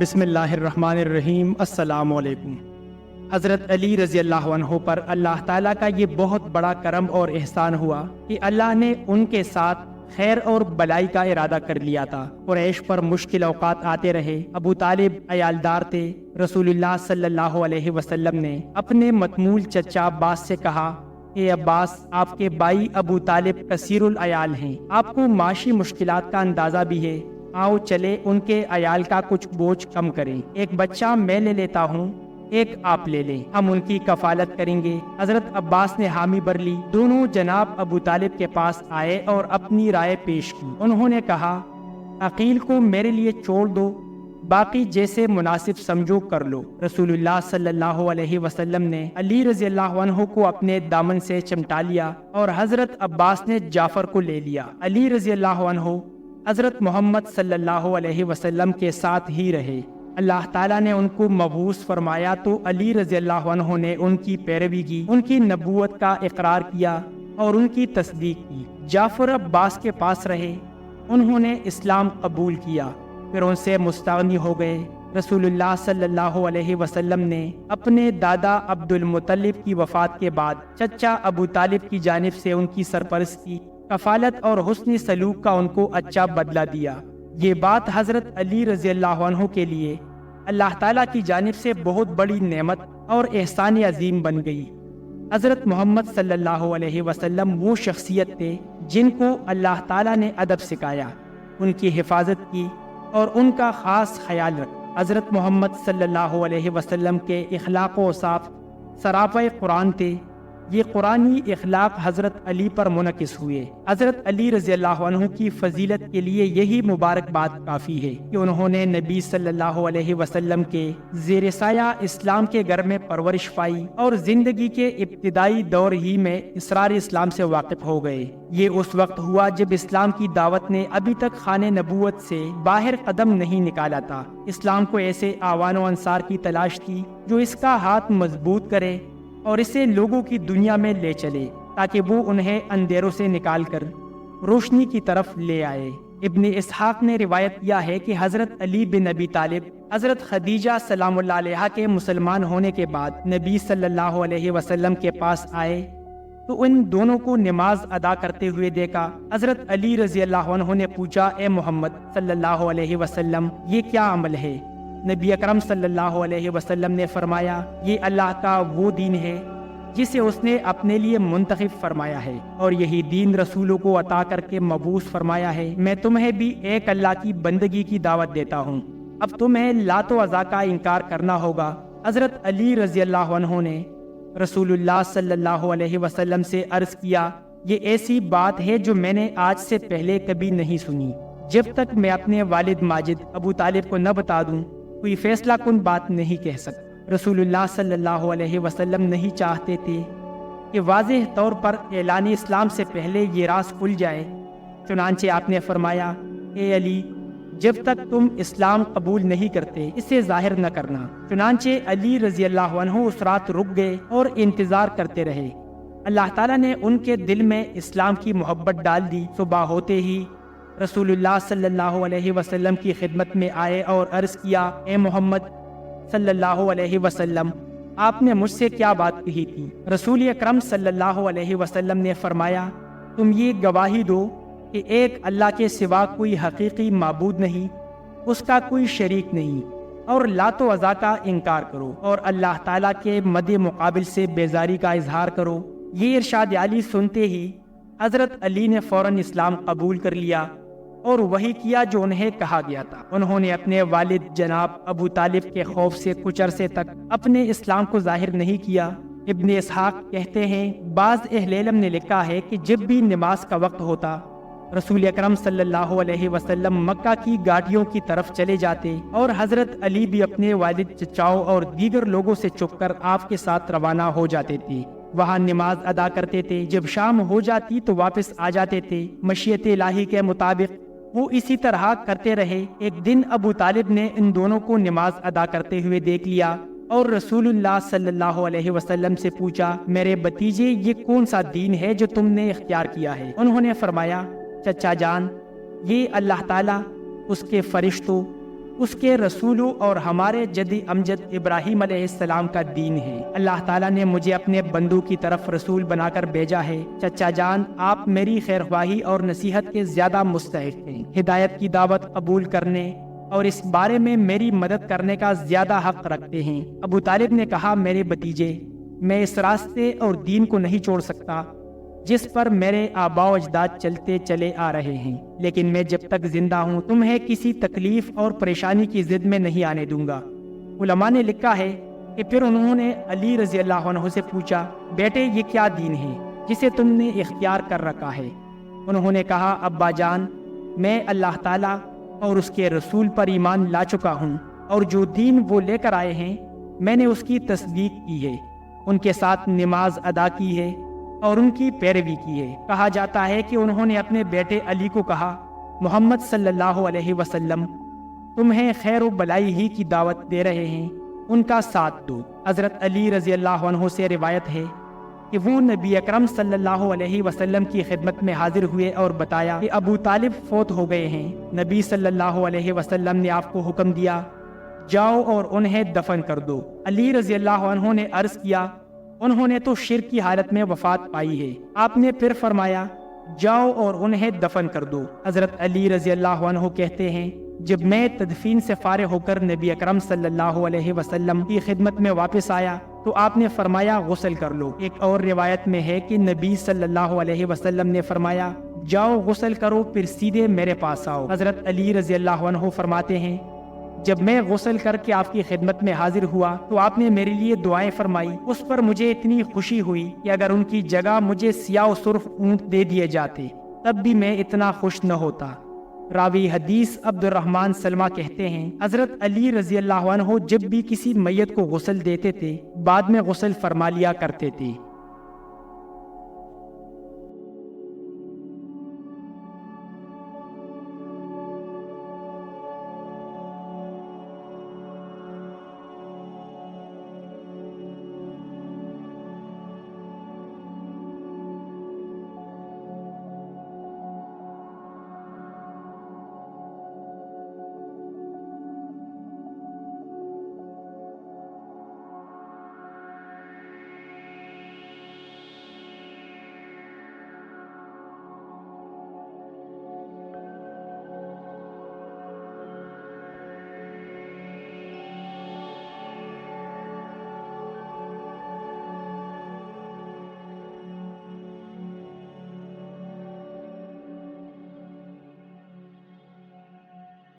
بسم اللہ الرحمن الرحیم۔ السلام علیکم۔ حضرت علی رضی اللہ عنہ پر اللہ تعالیٰ کا یہ بہت بڑا کرم اور احسان ہوا کہ اللہ نے ان کے ساتھ خیر اور بلائی کا ارادہ کر لیا تھا۔ قریش پر مشکل اوقات آتے رہے۔ ابو طالب عیالدار تھے۔ رسول اللہ صلی اللہ علیہ وسلم نے اپنے متمول چچا عباس سے کہا، اے عباس، آپ کے بھائی ابو طالب کثیر العیال ہیں، آپ کو معاشی مشکلات کا اندازہ بھی ہے، آؤ چلے ان کے عیال کا کچھ بوجھ کم کریں۔ ایک بچہ میں لے لیتا ہوں، ایک آپ لے لیں، ہم ان کی کفالت کریں گے۔ حضرت عباس نے حامی بھر لی۔ دونوں جناب ابو طالب کے پاس آئے اور اپنی رائے پیش کی۔ انہوں نے کہا، عقیل کو میرے لیے چھوڑ دو، باقی جیسے مناسب سمجھو کر لو۔ رسول اللہ صلی اللہ علیہ وسلم نے علی رضی اللہ عنہ کو اپنے دامن سے چمٹا لیا اور حضرت عباس نے جعفر کو لے لیا۔ علی رضی اللہ عنہ حضرت محمد صلی اللہ علیہ وسلم کے ساتھ ہی رہے۔ اللہ تعالیٰ نے ان کو مبعوث فرمایا تو علی رضی اللہ عنہ نے ان کی پیروی کی، ان کی نبوت کا اقرار کیا اور ان کی تصدیق کی۔ جعفر عباس کے پاس رہے، انہوں نے اسلام قبول کیا، پھر ان سے مستغنی ہو گئے۔ رسول اللہ صلی اللہ علیہ وسلم نے اپنے دادا عبد المطلب کی وفات کے بعد چچا ابو طالب کی جانب سے ان کی سرپرستی، کفالت اور حسن سلوک کا ان کو اچھا بدلہ دیا۔ یہ بات حضرت علی رضی اللہ عنہ کے لیے اللہ تعالیٰ کی جانب سے بہت بڑی نعمت اور احسان عظیم بن گئی۔ حضرت محمد صلی اللہ علیہ وسلم وہ شخصیت تھے جن کو اللہ تعالیٰ نے ادب سکھایا، ان کی حفاظت کی اور ان کا خاص خیال رکھا۔ حضرت محمد صلی اللہ علیہ وسلم کے اخلاق و اوصاف سراپا قرآن تھے۔ یہ قرآنی اخلاق حضرت علی پر منعکس ہوئے۔ حضرت علی رضی اللہ عنہ کی فضیلت کے لیے یہی مبارکباد کافی ہے کہ انہوں نے نبی صلی اللہ علیہ وسلم کے زیر سایہ اسلام کے گھر میں پرورش پائی اور زندگی کے ابتدائی دور ہی میں اسرار اسلام سے واقف ہو گئے۔ یہ اس وقت ہوا جب اسلام کی دعوت نے ابھی تک خانہ نبوت سے باہر قدم نہیں نکالا تھا۔ اسلام کو ایسے اعوان و انصار کی تلاش تھی جو اس کا ہاتھ مضبوط کرے اور اسے لوگوں کی دنیا میں لے چلے تاکہ وہ انہیں اندھیروں سے نکال کر روشنی کی طرف لے آئے۔ ابن اسحاق نے روایت کیا ہے کہ حضرت علی بن ابی طالب حضرت خدیجہ سلام اللہ علیہا کے مسلمان ہونے کے بعد نبی صلی اللہ علیہ وسلم کے پاس آئے تو ان دونوں کو نماز ادا کرتے ہوئے دیکھا۔ حضرت علی رضی اللہ عنہ نے پوچھا، اے محمد صلی اللہ علیہ وسلم، یہ کیا عمل ہے؟ نبی اکرم صلی اللہ علیہ وسلم نے فرمایا، یہ اللہ کا وہ دین ہے جسے اس نے اپنے لیے منتخب فرمایا ہے اور یہی دین رسولوں کو عطا کر کے مبعوث فرمایا ہے۔ میں تمہیں بھی ایک اللہ کی بندگی کی دعوت دیتا ہوں، اب تمہیں لات و عزا کا انکار کرنا ہوگا۔ حضرت علی رضی اللہ عنہ نے رسول اللہ صلی اللہ علیہ وسلم سے عرض کیا، یہ ایسی بات ہے جو میں نے آج سے پہلے کبھی نہیں سنی۔ جب تک میں اپنے والد ماجد ابو طالب کو نہ بتا دوں کوئی فیصلہ کن بات نہیں کہہ سکتا۔ رسول اللہ صلی اللہ علیہ وسلم نہیں چاہتے تھے کہ واضح طور پر اعلان اسلام سے پہلے یہ راز کھل جائے، چنانچہ آپ نے فرمایا، اے علی، جب تک تم اسلام قبول نہیں کرتے اسے ظاہر نہ کرنا۔ چنانچہ علی رضی اللہ عنہ اس رات رک گئے اور انتظار کرتے رہے۔ اللہ تعالیٰ نے ان کے دل میں اسلام کی محبت ڈال دی۔ صبح ہوتے ہی رسول اللہ صلی اللہ علیہ وسلم کی خدمت میں آئے اور عرض کیا، اے محمد صلی اللہ علیہ وسلم، آپ نے مجھ سے کیا بات کہی تھی؟ رسول اکرم صلی اللہ علیہ وسلم نے فرمایا، تم یہ گواہی دو کہ ایک اللہ کے سوا کوئی حقیقی معبود نہیں، اس کا کوئی شریک نہیں، اور لات و عزا کا انکار کرو اور اللہ تعالیٰ کے مد مقابل سے بیزاری کا اظہار کرو۔ یہ ارشاد علی سنتے ہی حضرت علی نے فوراً اسلام قبول کر لیا اور وہی کیا جو انہیں کہا گیا تھا۔ انہوں نے اپنے والد جناب ابو طالب کے خوف سے کچھ عرصے تک اپنے اسلام کو ظاہر نہیں کیا۔ ابن اسحاق کہتے ہیں، بعض اہل علم نے لکھا ہے کہ جب بھی نماز کا وقت ہوتا رسول اکرم صلی اللہ علیہ وسلم مکہ کی گاڑیوں کی طرف چلے جاتے اور حضرت علی بھی اپنے والد چچاؤں اور دیگر لوگوں سے چھپ کر آپ کے ساتھ روانہ ہو جاتے تھے۔ وہاں نماز ادا کرتے تھے، جب شام ہو جاتی تو واپس آ جاتے تھے۔ مشیت الہی کے مطابق وہ اسی طرح کرتے رہے۔ ایک دن ابو طالب نے ان دونوں کو نماز ادا کرتے ہوئے دیکھ لیا اور رسول اللہ صلی اللہ علیہ وسلم سے پوچھا، میرے بھتیجے، یہ کون سا دین ہے جو تم نے اختیار کیا ہے؟ انہوں نے فرمایا، چچا جان، یہ اللہ تعالیٰ، اس کے فرشتوں اس کے رسولوں اور ہمارے جدی امجد ابراہیم علیہ السلام کا دین ہے۔ اللہ تعالیٰ نے مجھے اپنے بندوں کی طرف رسول بنا کر بھیجا ہے۔ چچا جان، آپ میری خیرخواہی اور نصیحت کے زیادہ مستحق ہیں۔ ہدایت کی دعوت قبول کرنے اور اس بارے میں میری مدد کرنے کا زیادہ حق رکھتے ہیں۔ ابو طالب نے کہا، میرے بھتیجے، میں اس راستے اور دین کو نہیں چھوڑ سکتا جس پر میرے آباء و اجداد چلتے چلے آ رہے ہیں، لیکن میں جب تک زندہ ہوں تمہیں کسی تکلیف اور پریشانی کی ضد میں نہیں آنے دوں گا۔ علماء نے لکھا ہے کہ پھر انہوں نے علی رضی اللہ عنہ سے پوچھا، بیٹے یہ کیا دین ہے جسے تم نے اختیار کر رکھا ہے؟ انہوں نے کہا، ابا جان، میں اللہ تعالیٰ اور اس کے رسول پر ایمان لا چکا ہوں، اور جو دین وہ لے کر آئے ہیں میں نے اس کی تصدیق کی ہے، ان کے ساتھ نماز ادا کی ہے اور ان کی پیروی کی ہے۔ کہا جاتا ہے کہ انہوں نے اپنے بیٹے علی کو کہا، محمد صلی اللہ علیہ وسلم تمہیں خیر و بلائی ہی کی دعوت دے رہے ہیں، ان کا ساتھ دو۔ حضرت علی رضی اللہ عنہ سے روایت ہے کہ وہ نبی اکرم صلی اللہ علیہ وسلم کی خدمت میں حاضر ہوئے اور بتایا کہ ابو طالب فوت ہو گئے ہیں۔ نبی صلی اللہ علیہ وسلم نے آپ کو حکم دیا، جاؤ اور انہیں دفن کر دو۔ علی رضی اللہ عنہ نے عرض کیا، انہوں نے تو شرک کی حالت میں وفات پائی ہے۔ آپ نے پھر فرمایا، جاؤ اور انہیں دفن کر دو۔ حضرت علی رضی اللہ عنہ کہتے ہیں، جب میں تدفین سے فارغ ہو کر نبی اکرم صلی اللہ علیہ وسلم کی خدمت میں واپس آیا تو آپ نے فرمایا، غسل کر لو۔ ایک اور روایت میں ہے کہ نبی صلی اللہ علیہ وسلم نے فرمایا، جاؤ غسل کرو، پھر سیدھے میرے پاس آؤ۔ حضرت علی رضی اللہ عنہ فرماتے ہیں، جب میں غسل کر کے آپ کی خدمت میں حاضر ہوا تو آپ نے میرے لیے دعائیں فرمائی۔ اس پر مجھے اتنی خوشی ہوئی کہ اگر ان کی جگہ مجھے سیاہ و سرخ اونٹ دے دیے جاتے تب بھی میں اتنا خوش نہ ہوتا۔ راوی حدیث عبد الرحمن سلمہ کہتے ہیں، حضرت علی رضی اللہ عنہ جب بھی کسی میت کو غسل دیتے تھے بعد میں غسل فرما لیا کرتے تھے۔